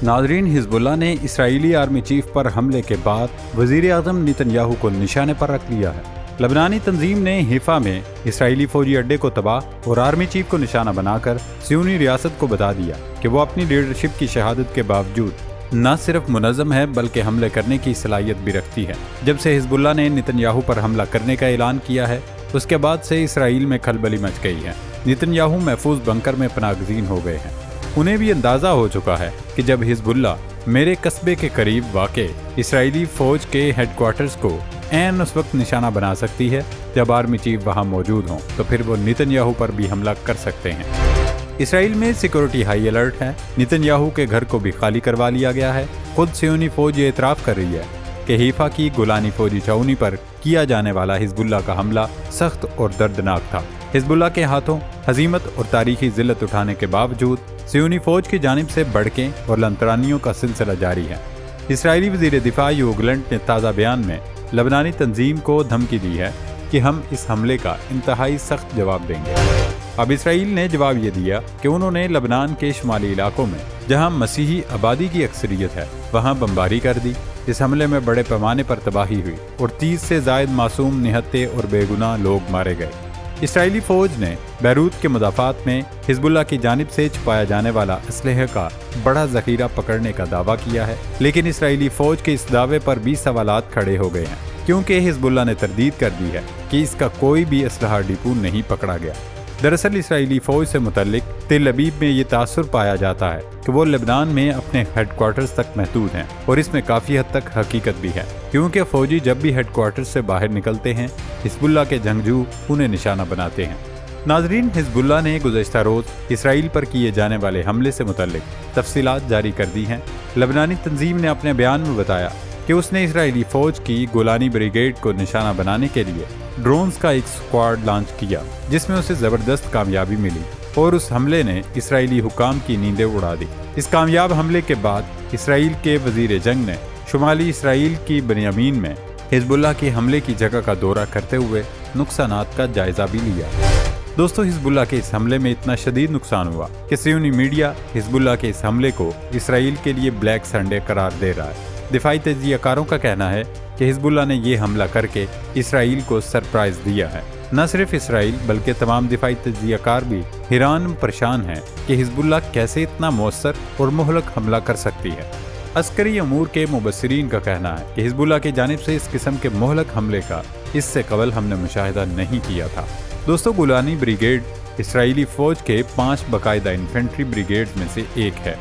ناظرین، حزب اللہ نے اسرائیلی آرمی چیف پر حملے کے بعد وزیر اعظم نیتن یاہو کو نشانے پر رکھ لیا ہے۔ لبنانی تنظیم نے حیفا میں اسرائیلی فوجی اڈے کو تباہ اور آرمی چیف کو نشانہ بنا کر صہیونی ریاست کو بتا دیا کہ وہ اپنی لیڈرشپ کی شہادت کے باوجود نہ صرف منظم ہے بلکہ حملے کرنے کی صلاحیت بھی رکھتی ہے۔ جب سے حزب اللہ نے نیتن یاہو پر حملہ کرنے کا اعلان کیا ہے، اس کے بعد سے اسرائیل میں کھلبلی مچ گئی ہے۔ نیتن یاہو محفوظ بنکر میں پناہ گزین ہو گئے ہیں۔ انہیں بھی اندازہ ہو چکا ہے کہ جب حزب اللہ میرے قصبے کے قریب واقع اسرائیلی فوج کے ہیڈ کوارٹرز کو عین اس وقت نشانہ بنا سکتی ہے جب آرمی چیف وہاں موجود ہوں، تو پھر وہ نیتن یاہو پر بھی حملہ کر سکتے ہیں۔ اسرائیل میں سیکورٹی ہائی الرٹ ہے۔ نیتن یاہو کے گھر کو بھی خالی کروا لیا گیا ہے۔ خود صہیونی فوج یہ اعتراف کر رہی ہے کہ حیفا کی گولانی فوجی چھاؤنی پر کیا جانے والا حزب اللہ کا حملہ سخت اور دردناک تھا۔ حزب اللہ کے ہاتھوں ہزیمت اور تاریخی ذلت اٹھانے کے باوجود صہیونی فوج کی جانب سے بڑکیں اور لنترانیوں کا سلسلہ جاری ہے۔ اسرائیلی وزیر دفاع یوو گلنٹ نے تازہ بیان میں لبنانی تنظیم کو دھمکی دی ہے کہ ہم اس حملے کا انتہائی سخت جواب دیں گے۔ اب اسرائیل نے جواب یہ دیا کہ انہوں نے لبنان کے شمالی علاقوں میں جہاں مسیحی آبادی کی اکثریت ہے وہاں بمباری کر دی۔ اس حملے میں بڑے پیمانے پر تباہی ہوئی اور 30 سے زائد معصوم نہتے اور بے گناہ لوگ مارے گئے۔ اسرائیلی فوج نے بیروت کے مدافعات میں حزب اللہ کی جانب سے چھپایا جانے والا اسلحے کا بڑا ذخیرہ پکڑنے کا دعویٰ کیا ہے، لیکن اسرائیلی فوج کے اس دعوے پر بھی سوالات کھڑے ہو گئے ہیں، کیونکہ حزب اللہ نے تردید کر دی ہے کہ اس کا کوئی بھی اسلحہ ڈپو نہیں پکڑا گیا۔ دراصل اسرائیلی فوج سے متعلق تل ابیب میں یہ تاثر پایا جاتا ہے کہ وہ لبنان میں اپنے ہیڈ کوارٹرز تک محدود ہیں، اور اس میں کافی حد تک حقیقت بھی ہے، کیونکہ فوجی جب بھی ہیڈ کوارٹرز سے باہر نکلتے ہیں حزب اللہ کے جنگجو انہیں نشانہ بناتے ہیں۔ ناظرین، حزب اللہ نے گزشتہ روز اسرائیل پر کیے جانے والے حملے سے متعلق تفصیلات جاری کر دی ہیں۔ لبنانی تنظیم نے اپنے بیان میں بتایا کہ اس نے اسرائیلی فوج کی گولانی بریگیڈ کو نشانہ بنانے کے لیے ڈرونز کا ایک اسکواڈ لانچ کیا، جس میں اسے زبردست کامیابی ملی، اور اس حملے نے اسرائیلی حکام کی نیندیں اڑا دی۔ اس کامیاب حملے کے بعد اسرائیل کے وزیر جنگ نے شمالی اسرائیل کی بنیامین میں حزب اللہ کے حملے کی جگہ کا دورہ کرتے ہوئے نقصانات کا جائزہ بھی لیا۔ دوستو، حزب اللہ کے اس حملے میں اتنا شدید نقصان ہوا کہ صہیونی میڈیا حزب اللہ کے اس حملے کو اسرائیل کے لیے بلیک سنڈے قرار دے رہا ہے۔ دفاعی تجزیہ کاروں کا کہنا ہے کہ حزب اللہ نے یہ حملہ کر کے اسرائیل کو سرپرائز دیا ہے۔ نہ صرف اسرائیل بلکہ تمام دفاعی تجزیہ کار بھی حیران پریشان ہیں کہ حزب اللہ کیسے اتنا مؤثر اور مہلک حملہ کر سکتی ہے۔ عسکری امور کے مبصرین کا کہنا ہے کہ حزب اللہ کی جانب سے اس قسم کے مہلک حملے کا اس سے قبل ہم نے مشاہدہ نہیں کیا تھا۔ دوستو، گولانی بریگیڈ اسرائیلی فوج کے 5 باقاعدہ انفینٹری بریگیڈ میں سے ایک ہے۔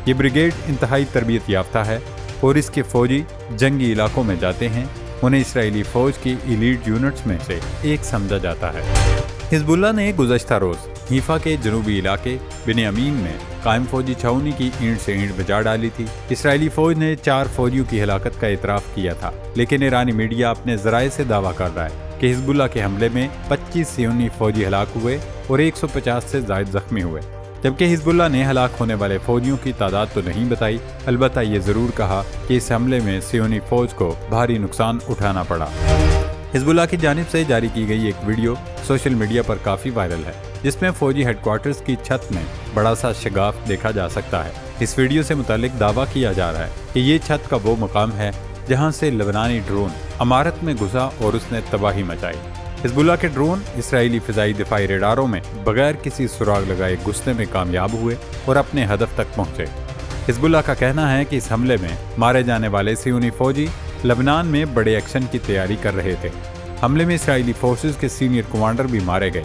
یہ بریگیڈ انتہائی تربیت یافتہ ہے اور اس کے فوجی جنگی علاقوں میں جاتے ہیں۔ انہیں اسرائیلی فوج کی ایلیٹ یونٹس میں سے ایک سمجھا جاتا ہے۔ حزب اللہ نے گزشتہ روز حیفا کے جنوبی علاقے بنیامین میں قائم فوجی چھاؤنی کی اینٹ سے اینٹ بجا ڈالی تھی۔ اسرائیلی فوج نے 4 فوجیوں کی ہلاکت کا اعتراف کیا تھا، لیکن ایرانی میڈیا اپنے ذرائع سے دعویٰ کر رہا ہے کہ حزب اللہ کے حملے میں 25 صہیونی فوجی ہلاک ہوئے اور 150 سے زائد زخمی ہوئے، جبکہ حزب اللہ نے ہلاک ہونے والے فوجیوں کی تعداد تو نہیں بتائی، البتہ یہ ضرور کہا کہ اس حملے میں صہیونی فوج کو بھاری نقصان اٹھانا پڑا۔ حزب اللہ کی جانب سے جاری کی گئی ایک ویڈیو سوشل میڈیا پر کافی وائرل ہے، جس میں فوجی ہیڈ کوارٹرز کی چھت میں بڑا سا شگاف دیکھا جا سکتا ہے۔ اس ویڈیو سے متعلق دعویٰ کیا جا رہا ہے کہ یہ چھت کا وہ مقام ہے جہاں سے لبنانی ڈرون عمارت میں گھسا اور اس نے تباہی مچائی۔ حزب اللہ کے ڈرون اسرائیلی فضائی دفاعی ریڈاروں میں بغیر کسی سراغ لگائے گھسنے میں کامیاب ہوئے اور اپنے ہدف تک پہنچے۔ حزب اللہ کا کہنا ہے کہ اس حملے میں مارے جانے والے صہیونی فوجی لبنان میں بڑے ایکشن کی تیاری کر رہے تھے۔ حملے میں اسرائیلی فورسز کے سینئر کمانڈر بھی مارے گئے۔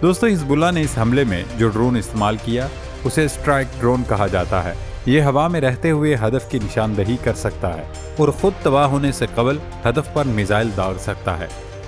دوستو، حزب اللہ نے اس حملے میں جو ڈرون استعمال کیا اسے اسٹرائک ڈرون کہا جاتا ہے۔ یہ ہوا میں رہتے ہوئے ہدف کی نشاندہی کر سکتا ہے اور خود تباہ ہونے سے قبل ہدف پر میزائل داغ سکتا ہے،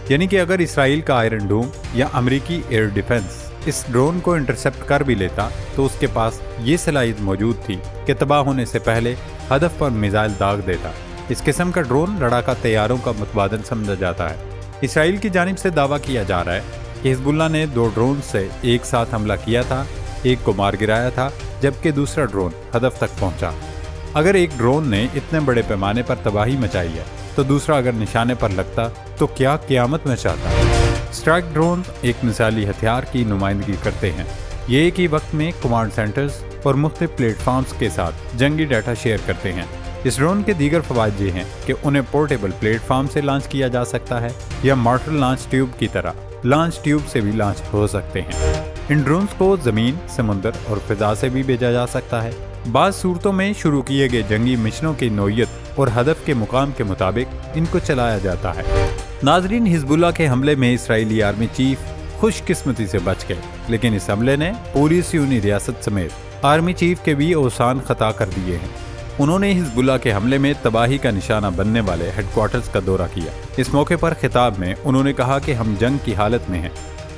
یعنی کہ اگر اسرائیل کا آئرن ڈوم یا امریکی ایئر ڈیفنس اس ڈرون کو انٹرسپٹ کر بھی لیتا تو اس کے پاس یہ صلاحیت موجود تھی کہ تباہ ہونے سے پہلے ہدف پر میزائل داغ دیتا۔ اس قسم کا ڈرون لڑاکا طیاروں کا متبادل سمجھا جاتا ہے۔ اسرائیل کی جانب سے دعویٰ کیا جا رہا ہے کہ حزب اللہ نے 2 ڈرون سے ایک ساتھ حملہ کیا تھا، ایک کو مار گرایا تھا جبکہ دوسرا ڈرون ہدف تک پہنچا۔ اگر ایک ڈرون نے اتنے بڑے پیمانے پر تباہی مچائی ہے تو دوسرا اگر نشانے پر لگتا تو کیا قیامت مچاتا۔ اسٹرائک ڈرون ایک مثالی ہتھیار کی نمائندگی کرتے ہیں۔ یہ ایک ہی وقت میں کمانڈ سینٹرز اور مختلف پلیٹ فارمز کے ساتھ جنگی ڈیٹا شیئر کرتے ہیں۔ اس ڈرون کے دیگر فوائد یہ ہیں کہ انہیں پورٹیبل پلیٹ فارم سے لانچ کیا جا سکتا ہے یا مارٹر لانچ ٹیوب کی طرح لانچ ٹیوب سے بھی لانچ ہو سکتے ہیں۔ ان ڈرونز کو زمین، سمندر اور فضا سے بھی بھیجا جا سکتا ہے۔ بعض صورتوں میں شروع کیے گئے جنگی مشنوں کی نوعیت اور ہدف کے مقام کے مطابق ان کو چلایا جاتا ہے۔ ناظرین، حزب اللہ کے حملے میں اسرائیلی آرمی چیف خوش قسمتی سے بچ گئے، لیکن اس حملے نے پوری صہیونی ریاست سمیت آرمی چیف کے بھی اوسان خطا کر دیے ہیں۔ انہوں نے حزب اللہ کے حملے میں تباہی کا نشانہ بننے والے ہیڈ کوارٹرز کا دورہ کیا۔ اس موقع پر خطاب میں انہوں نے کہا کہ ہم جنگ کی حالت میں ہیں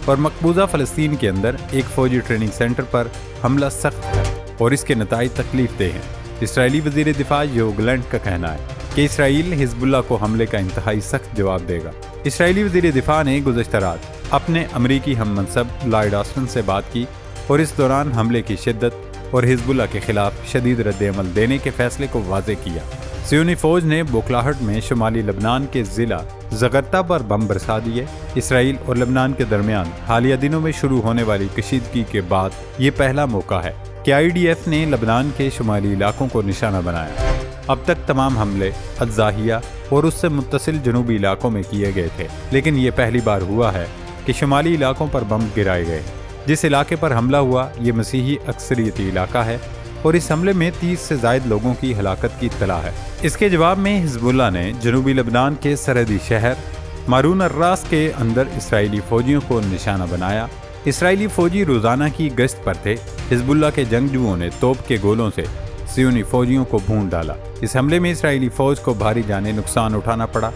اور مقبوضہ فلسطین کے اندر ایک فوجی ٹریننگ سینٹر پر حملہ سخت ہے اور اس کے نتائج تکلیف دہ ہیں۔ اسرائیلی وزیر دفاع یوو گلینٹ کا کہنا ہے کہ اسرائیل حزب اللہ کو حملے کا انتہائی سخت جواب دے گا۔ اسرائیلی وزیر دفاع نے گزشتہ رات اپنے امریکی ہم منصب لائیڈ آسٹن سے بات کی اور اس دوران حملے کی شدت اور حزب اللہ کے خلاف شدید رد عمل دینے کے فیصلے کو واضح کیا۔ صہیونی فوج نے بوکلاہٹ میں شمالی لبنان کے ضلع زغرتا پر بم برسا دیے۔ اسرائیل اور لبنان کے درمیان حالیہ دنوں میں شروع ہونے والی کشیدگی کے بعد یہ پہلا موقع ہے کہ IDF نے لبنان کے شمالی علاقوں کو نشانہ بنایا۔ اب تک تمام حملے الزاہیہ اور اس سے متصل جنوبی علاقوں میں کیے گئے تھے، لیکن یہ پہلی بار ہوا ہے کہ شمالی علاقوں پر بم گرائے گئے۔ جس علاقے پر حملہ ہوا یہ مسیحی اکثریتی علاقہ ہے اور اس حملے میں 30 سے زائد لوگوں کی ہلاکت کی اطلاع ہے۔ اس کے جواب میں حزب اللہ نے جنوبی لبنان کے سرحدی شہر مارون الراس کے اندر اسرائیلی فوجیوں کو نشانہ بنایا۔ اسرائیلی فوجی روزانہ کی گشت پر تھے۔ حزب اللہ کے جنگجوؤں نے توپ کے گولوں سے صہیونی فوجیوں کو بھون ڈالا۔ اس حملے میں اسرائیلی فوج کو بھاری جانی نقصان اٹھانا پڑا۔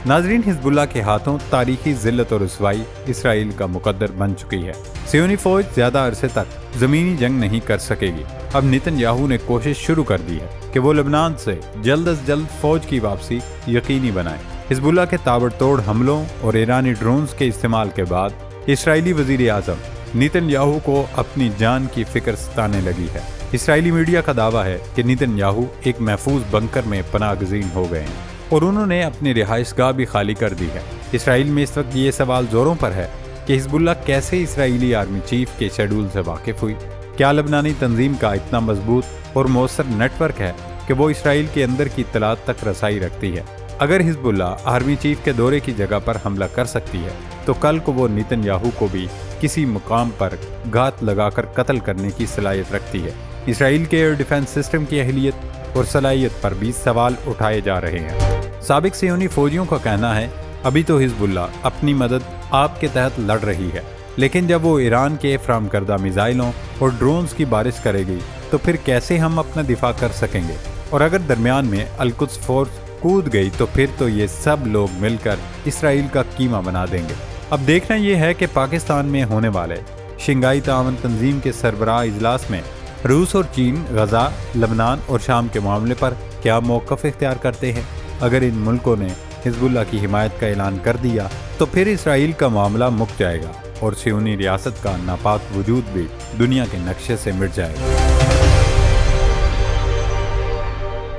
ناظرین، حزب اللہ کے ہاتھوں تاریخی ذلت اور رسوائی اسرائیل کا مقدر بن چکی ہے۔ صہیونی فوج زیادہ عرصے تک زمینی جنگ نہیں کر سکے گی۔ اب نیتن یاہو نے کوشش شروع کر دی ہے کہ وہ لبنان سے جلد از جلد فوج کی واپسی یقینی بنائے۔ حزب اللہ کے تابڑ توڑ حملوں اور ایرانی ڈرونز کے استعمال کے بعد اسرائیلی وزیر اعظم نیتن یاہو کو اپنی جان کی فکر ستانے لگی ہے۔ اسرائیلی میڈیا کا دعویٰ ہے کہ نیتن یاہو ایک محفوظ بنکر میں پناہ گزین ہو گئے ہیں اور انہوں نے اپنی رہائش گاہ بھی خالی کر دی ہے۔ اسرائیل میں اس وقت یہ سوال زوروں پر ہے کہ حزب اللہ کیسے اسرائیلی آرمی چیف کے شیڈول سے واقف ہوئی؟ کیا لبنانی تنظیم کا اتنا مضبوط اور مؤثر نیٹ ورک ہے کہ وہ اسرائیل کے اندر کی اطلاعات تک رسائی رکھتی ہے؟ اگر حزب اللہ آرمی چیف کے دورے کی جگہ پر حملہ کر سکتی ہے تو کل کو وہ نیتن یاہو کو بھی کسی مقام پر گھات لگا کر قتل کرنے کی صلاحیت رکھتی ہے۔ اسرائیل کے ایئر ڈیفنس سسٹم کی اہلیت اور صلاحیت پر بھی سوال اٹھائے جا رہے ہیں۔ سابق صہیونی فوجیوں کا کہنا ہے ابھی تو حزب اللہ اپنی مدد آپ کے تحت لڑ رہی ہے، لیکن جب وہ ایران کے فراہم کردہ میزائلوں اور ڈرونز کی بارش کرے گی تو پھر کیسے ہم اپنا دفاع کر سکیں گے؟ اور اگر درمیان میں القدس فورس کود گئی تو پھر تو یہ سب لوگ مل کر اسرائیل کا کیما بنا دیں گے۔ اب دیکھنا یہ ہے کہ پاکستان میں ہونے والے شنگھائی تعاون تنظیم کے سربراہ اجلاس میں روس اور چین غزہ، لبنان اور شام کے معاملے پر کیا موقف اختیار کرتے ہیں۔ اگر ان ملکوں نے حزب اللہ کی حمایت کا اعلان کر دیا تو پھر اسرائیل کا معاملہ مک جائے گا اور صہیونی ریاست کا ناپاک وجود بھی دنیا کے نقشے سے مٹ جائے گا۔